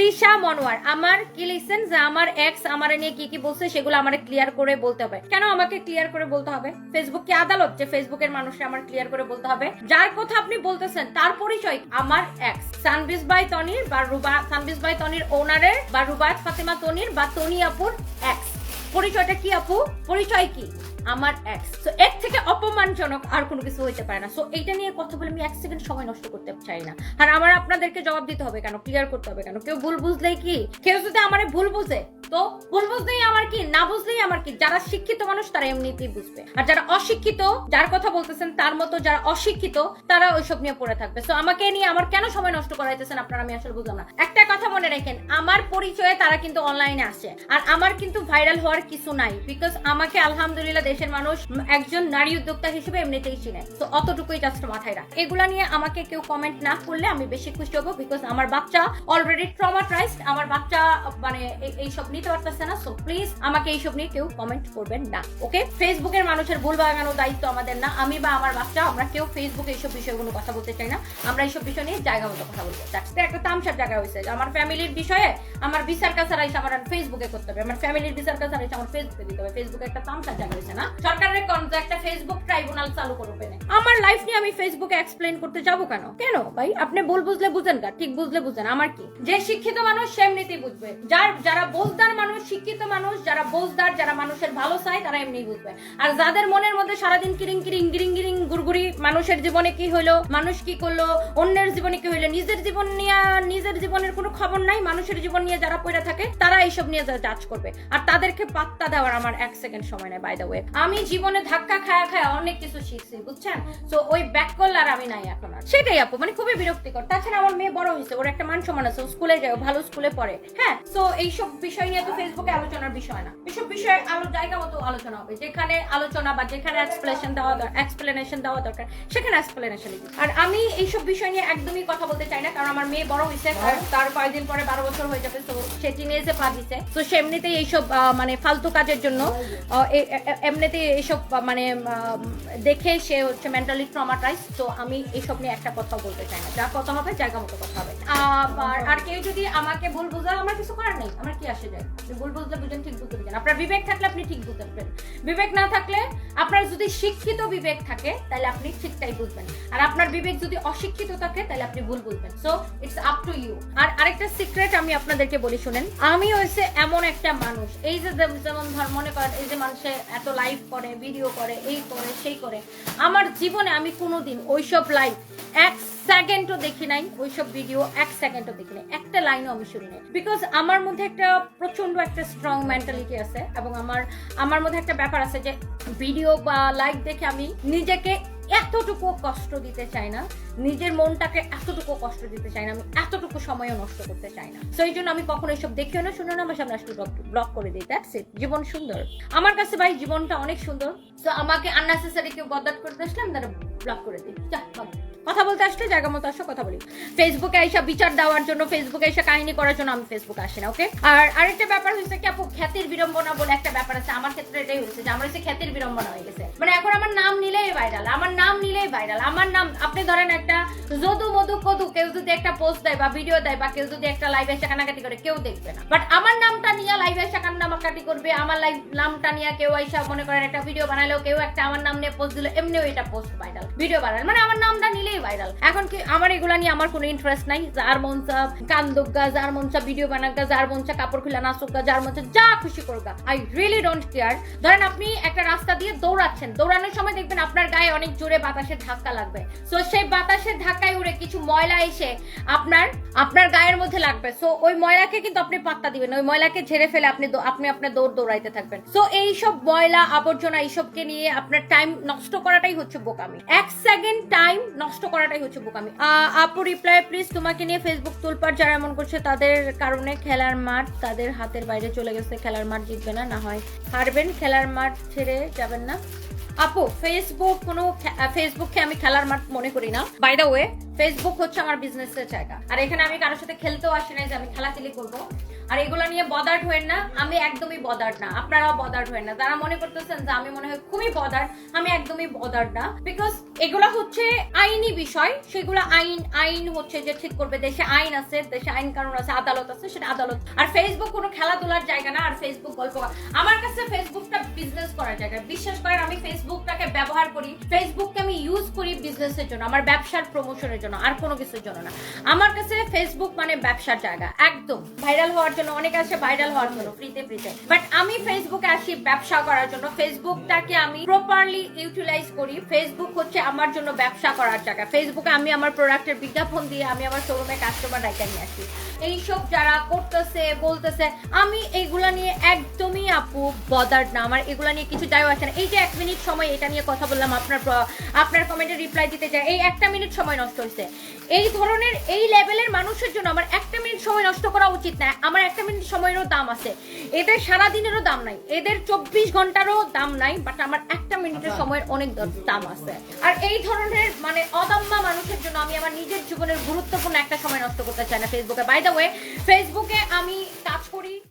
তৃষা মনোয়ার, আমার কি লিখছেন যে আমার এক্স আমারে নিয়ে কি কি বলছে সেগুলো আমারে ক্লিয়ার করে বলতে হবে। কেন আমাকে ক্লিয়ার করে বলতে হবে? ফেসবুক কি আদালত যে ফেসবুকের মানুষকে আমার ক্লিয়ার করে বলতে হবে? যার কথা আপনি বলতেছেন তার পরিচয় আমার এক্স, সানবিজ বাই তনির বা রুবা, সানবিজ বাই তনির ওনারের বা রুবায়াত ফাতেমা তনির বা তনি আপুর এক্স। পরিচয়টা কি আপু? পরিচয় কি? আমার এক্স। সো এর থেকে অপমানজনক আর কোনো কিছু হইতে পারে না। সো এইটা নিয়ে কথা বলে আমি 1 সেকেন্ড সময় নষ্ট করতে চাই না। আর আমার আপনাদেরকে জবাব দিতে হবে কেন, ক্লিয়ার করতে হবে কেন? কেউ ভুল বুঝলেই কি, কেউ যদি আমারে ভুল বুঝে তো ভুল বুঝলেই আমার কি, না বুঝলেই আমার কি? যারা শিক্ষিত মানুষ তারা এমনিতেই বুঝবে, আর যারা অশিক্ষিত, যার কথা বলতেছেন তার মতো যারা অশিক্ষিত তারা ওইসব নিয়ে পড়ে থাকবে। সো আমাকে নিয়ে আমার কেন সময় নষ্ট করাইতেছেন আপনারা, আমি আসলে বুঝলাম না। একটা কথা মনে রাখেন, আমার পরিচয়ে তারা কিন্তু অনলাইনে আসে, আর আমার কিন্তু ভাইরাল হওয়ার কিছু নাই, বিকজ আমাকে আলহামদুলিল্লাহ দেশের মানুষ একজন নারী উদ্যোক্তা হিসেবে এমনিতেই চিনে। তো অতটুকুই জাস্ট মাথায় রাখ। এগুলা নিয়ে আমাকে কেউ কমেন্ট না করলে আমি বেশি খুশি হবো, বিকজ আমার বাচ্চা অলরেডি ট্রমাটাইজড, আমার বাচ্চা মানে এইসব নিতে পারতেছে না। সো প্লিজ আমাকে এইসব নিয়ে কেউ কমেন্ট করবেন না, ওকে? ফেসবুকের মানুষের ভুল বাগানোর দায়িত্ব আমাদের না। আমি বা আমার বাচ্চা আমরা কেউ ফেসবুকে এইসব বিষয়গুলো কথা বলতে চাই না। আমরা এইসব বিষয় নিয়ে জায়গা মতো কথা বলতে চাই। একটা তামসার জায়গা হয়েছে আমার ফ্যামিলির বিষয়ে আমার বিচার কাছার আইসা আমার ফেসবুকে করতে হবে, আমার ফ্যামিলির বিচার কাছার আইসা আমার ফেসবুকে দিতে হবে। ফেসবুকে একটা তামসার জায়গা হয়েছে না? সরকারের কোন একটা ফেসবুক ট্রাইব্যুনাল চালু করবে না। আমার লাইফ নিয়ে আমি ফেসবুকে এক্সপ্লেইন করতে যাব কেন? কেন ভাই? আপনি ভুল বুঝলে বুঝেন না, ঠিক বুঝলে বুঝেন। আমার কি? যে শিক্ষিত মানুষ সে এমনিতেই বুঝবে, যারা বোঝদার মানুষ, শিক্ষিত মানুষ যারা বোঝদার, যারা মানুষের ভালো চায় তারা এমনিই বুঝবে। আর যাদের মনের মধ্যে সারাদিন কিরিং কিরিং গিরিং গিরিং গুড়গুড়ি, মানুষের জীবনে কি হইলো, মানুষ কি করলো, অন্যের জীবনে কি হইলো, নিজের জীবন নিয়ে, নিজের জীবনের কোনো খবর নাই, মানুষের জীবন নিয়ে যারা পড়ে থাকে তারা এইসব নিয়ে জাজ করবে। আর তাদেরকে পাত্তা দেওয়ার আমার 1 সেকেন্ড সময় নেই। বাই দ্য ওয়ে, আমি জীবনে ধাক্কা খায়া খায়া অনেক কিছু শিখছি, বুঝছেন? তো ওই ব্যাক কল আর আমি নাই এখন আর। সেটাই আপু, মানে খুবই বিরক্তিকর। তাছাড়া আমার মেয়ে বড় হয়েছে, ওর একটা মান সম্মান আছে, স্কুলে যায়, ভালো স্কুলে পড়ে। হ্যাঁ, তো এইসব বিষয় নিয়ে তো ফেসবুকে আলোচনার বিষয় না। এসব বিষয়ে জায়গা মতো আলোচনা হবে, যেখানে আলোচনা বা যেখানে এক্সপ্লেনেশন দেওয়া দরকার সেখানে এক্সপ্লেনেশন দিই। আর আমি এইসব বিষয় নিয়ে একদমই কথা বলতে চাই না, কারণ আমার মেয়ে বড় হয়েছে, তার কয়েকদিন পরে 12 বছর হয়ে যাবে। তো সে টিনেজে পা দিছে, তো সে এমনিতেই এইসব মানে ফালতু কাজের জন্য এমনিতেই এইসব মানে দেখে সে হচ্ছে মেন্টালি ট্রমাটাইজ। তো আমি এইসব নিয়ে একটা কথা বলতে চাই না। যা কথা হবে জায়গা মতো কথা হবে। আর কেউ যদি আমাকে ভুল বুঝে, আমার কিছু করার নেই, আমার কি আসে যায়? আপনি ভুল বুঝলে বুঝেন, ঠিক বুঝতে বুঝেন। আপনার বিবেক থাকলে আপনি ঠিক বুঝবেন, বিবেক না থাকলে, আপনার যদি শিক্ষিত বিবেক থাকে তাহলে আপনি ঠিকটাই বুঝবেন, আর আপনার বিবেক যদি অশিক্ষিত থাকে তাহলে আপনি ভুল বুঝবেন। So it's up to you. আর আরেকটা সিক্রেট আমি আপনাদেরকে বলি, শুনেন। আমি হচ্ছে এমন একটা মানুষ, এই যে যেমন মনে করেন এই যে মানুষে এত লাইভ করে, ভিডিও করে, এই করে সেই করে, আমার জীবনে আমি কোনোদিন ওইসব লাইভ 1 সেকেন্ডও দেখি নাই, ওইসব ভিডিও 1 সেকেন্ডও দেখি নাই, একটা লাইনও আমি শুনি নাই। বিকজ আমার মধ্যে একটা প্রচন্ড একটা স্ট্রং মেন্টালিটি আছে, এবং আমার মধ্যে একটা ব্যাপার আছে যে ভিডিও বা লাইভ দেখে আমি নিজেকে এতটুকু কষ্ট দিতে চাই না, নিজের মনটাকে এতটুকু কষ্ট দিতে চাই না, আমি এতটুকু সময়ও নষ্ট করতে চাই না। সো এই জন্য আমি কখনো এসব দেখিও না, শুনো না, আমার সামনে আসলে ব্লক করে দিই। That's it. জীবন সুন্দর আমার কাছে ভাই, জীবনটা অনেক সুন্দর। সো আমাকে আননেসেসারি কেউ বদলাট করতে আসলে আমি তারা ব্লক করে দিই। কথা বলতে আসলে জায়গা মতো আসো, কথা বলি। ফেসবুকে এসে বিচার দেওয়ার জন্য, ফেসবুকে এসে কাহিনী করার জন্য আমি ফেসবুকে আসি না, ওকে? আর আরেকটা ব্যাপার হচ্ছে কি আপু, খ্যাতির বিড়ম্বনা বলে একটা ব্যাপার আছে। আমার ক্ষেত্রে এটাই হয়েছে যে আমার হচ্ছে খ্যাতির বিড়ম্বনা হয়ে গেছে। মানে এখন আমার নাম নিলেই ভাইরাল, আমার নাম নিলেই ভাইরাল। আমার নাম, আপনি ধরেন একটা যদু মধু কদু, কেউ যদি একটা পোস্ট দেয় বা ভিডিও দেয় বা কেউ যদি একটা লাইভ এসে কানাকাটি করে, কেউ দেখবে না। বাট আমার নামটা নিয়ে লাইভ এসে কান্নাকাটি করবে, আমার লাইভ নামটা নিয়ে কেউ এসে মনে করেন একটা ভিডিও বানালেও, কেউ একটা আমার নাম নিয়ে পোস্ট দিল, এমনিও এটা পোস্ট ভাইরাল, ভিডিও ভাইরাল, মানে আমার নামটা নিলেই ভাইরাল। এখন কি আমার এগুলা নিয়ে আমার কোনো ইন্টারেস্ট নাই। যার মন চা গান দুগা, যার মন চা ভিডিও বানাগা, যার মন চা কাপড় খুলে নাচুগা, যার মন চা যা খুশি করগা, আই রিয়েলি ডোন্ট কেয়ার। ধরেন আপনি একটা রাস্তা দিয়ে দৌড়াচ্ছেন, দৌড়ানোর সময় দেখবেন আপনার গায়ে অনেক জোরে বাতাসের ধাক্কা লাগবে। সো সেই বাতাসের ধাক্কায় উড়ে কিছু ময়লা এসে আপনার গায়ের মধ্যে লাগবে। সো ওই ময়লাকে কিন্তু আপনি পাত্তা দিবেন, ওই ময়লাকে ঝেড়ে ফেলে আপনি আপনার দৌড়াইতে থাকবেন। সো এইসব ময়লা আবর্জনা এইসবকে নিয়ে আপনার টাইম নষ্ট করাটাই হচ্ছে বোকামি। 1 সেকেন্ড টাইম নষ্ট করাটাই হচ্ছে বোকামি। আপু রিপ্লাই প্লিজ, তোমাকে নিয়ে ফেসবুক তুলপার যারা এমন করছে তাদের কারণে খেলার মাঠ তাদের হাতের বাইরে চলে গেছে। খেলার মাঠ জিতবে না, না হয় হারবেন, খেলার মাঠ ছেড়ে যাবেন না। আপু ফেসবুককে আমি খেলার মাঠ মনে করি না। বাই দ্য ওয়ে, ফেসবুক হচ্ছে আমার বিজনেসের জায়গা। আর এখানে আমি কারোর সাথে খেলতেও আসি না যে আমি খেলাখেলি করবো। আর এগুলো নিয়ে বদার্ড হয়েন না, আমি একদমই বদার্ড না, আপনারাও বদার্ড হয়েন না। যারা মনে করতেছেন যে আমি মনে হয় খুবই বদার্ড, আমি একদমই বদার্ড না। বিকজ এগুলো হচ্ছে আইনি বিষয়, সেগুলো আইন হচ্ছে যে ঠিক করবে। দেশে আইন আছে, দেশে আইন কানুন আছে, আদালত আছে, সেটা আদালত। আর ফেসবুক কোনো খেলাধুলার জায়গা না। আর ফেসবুক গল্প, আমার কাছে ফেসবুকটা বিজনেস করার জায়গা। বিশ্বাস করেন আমি ফেসবুকটাকে ব্যবহার করি, ফেসবুককে আমি ইউজ করি বিজনেসের জন্য, আমার ব্যবসার প্রমোশনের জন্য, আর কোনো কিছুর জন্য না। আমার কাছে ফেসবুক মানে ব্যবসার জায়গা, একদম। ভাইরাল হওয়ার জন্য অনেকে আসে, ভাইরাল হওয়ার জন্য ফ্রিতে, বাট আমি ফেসবুকে আসি ব্যবসা করার জন্য। ফেসবুকটাকে আমি প্রপারলি ইউটিলাইজ করি। ফেসবুক হচ্ছে আমার জন্য ব্যবসা করার জায়গা। ফেসবুকে আমি আমার প্রোডাক্টের বিজ্ঞাপন দিয়ে আমি আমার শোরুমে কাস্টমার রাখতে নিয়ে আসি। এইসব যারা করতেছে বলতেছে, আমি এইগুলা নিয়ে একদমই আপু বদার্ড না, আমার এগুলা নিয়ে কিছু যায়ও আসে না। এই যে 1 মিনিট সময় এটা নিয়ে কথা বললাম, আপনার কমেন্টে রিপ্লাই দিতে যায়, এই 1টা মিনিট সময় নষ্ট হয়েছে। এই ধরনের এই লেভেলের মানুষের জন্য আমার 1টা মিনিট সময় নষ্ট করা উচিত না। আমার 1টা মিনিট সময়েরও দাম আছে, এদের সারাদিনেরও দাম নাই, এদের 24 ঘন্টারও দাম নাই, বাট আমার 1টা মিনিটের সময়ের অনেক দাম আছে। আর এই ধরনের মানে অদম্য মানুষের জন্য আমি আমার নিজের জীবনের গুরুত্বপূর্ণ একটা সময় নষ্ট করতে চাই না ফেসবুকে। বাই দ্য ওয়ে, ফেসবুকে আমি